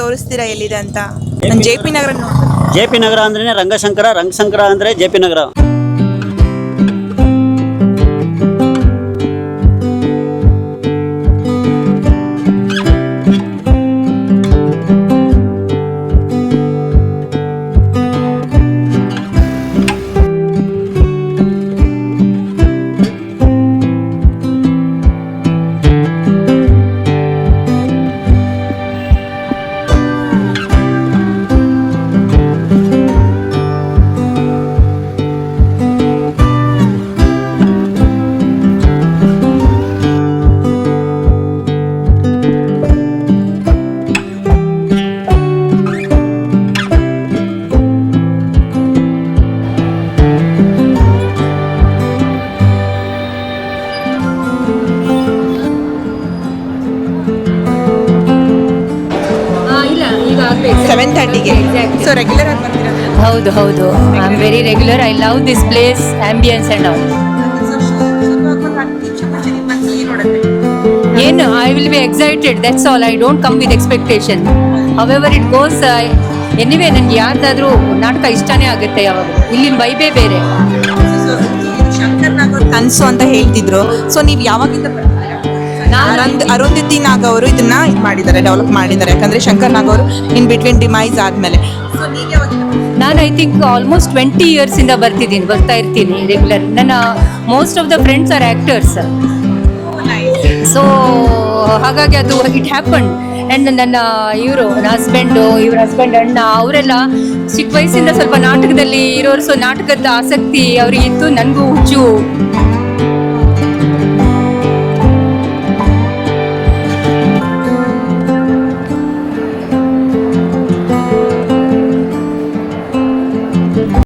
ತೋರಿಸ್ತೀರಾ ಎಲ್ಲಿದೆ ಅಂತ? ನಾನು JP ನಗರ JP ನಗರ ಅಂದ್ರೆ ರಂಗಶಂಕರ, ರಂಗಶಂಕರ ಅಂದ್ರೆ JP ನಗರ. ಇಲ್ಲ ಈಗ 7:30ಗೆ. ಸೊ ರೆಗ್ಯುಲರ್ ಆಗಿ ಬರ್ತೀರಾ? ಹೌದು ಹೌದು, I am very regular. I love this place, ambience and all. ಏನು, I will be excited, that's all. I don't come with expectation. However it goes, anyway ನನಗೆ ಯಾರ್ದಾದ್ರೂ ನಾಟಕ ಇಷ್ಟನೇ ಆಗುತ್ತೆ ಯಾವಾಗ. ಇಲ್ಲಿನ ವೈಬೇ ಬೇರೆ. ಶಂಕರ್ ನಾಗ್ ಅವ್ರ ಕನಸು ಅಂತ ಹೇಳ್ತಿದ್ರು. ಸೊ ನೀವು ಯಾವಾಗಿಂದ ಅರುಂಧತಿ ನಾಗ್ ಅವರು ಇದನ್ನ ಮಾಡಿದ್ದಾರೆ, ಡೆವಲಪ್ ಮಾಡಿದ್ದಾರೆ. ಯಾಕಂದ್ರೆ ಶಂಕರ್ ನಾಗ್ ಅವರು ಇನ್ ಬಿಟ್ವೀನ್ ಡಿಮೈಸ್ ಆದ್ಮೇಲೆ. ಸೊ ನೀವು ಯಾವಾಗಿಂದ? ನಾನು ಐ ಥಿಂಕ್ ಆಲ್ಮೋಸ್ಟ್ 20 years ಇಂದ ಬರ್ತಾ ಇರ್ತೀನಿ ರೆಗ್ಯುಲರ್. ನನ್ನ most of the friends are actors. So ಹಾಗಾಗಿ ಅದು ಇಟ್ ಹ್ಯಾಪನ್. ಆ್ಯಂಡ್ ನನ್ನ ನನ್ನ ಹಸ್ಬೆಂಡು, ಇವ್ರ ಹಸ್ಬೆಂಡ್ ಅಣ್ಣ ಅವರೆಲ್ಲ ಚಿಕ್ಕ ವಯಸ್ಸಿಂದ ಸ್ವಲ್ಪ ನಾಟಕದಲ್ಲಿ ಇರೋರು. ಸೊ ನಾಟಕದ ಆಸಕ್ತಿ ಅವರಿಗಿತ್ತು, ನನಗೂ ಹುಚ್ಚು.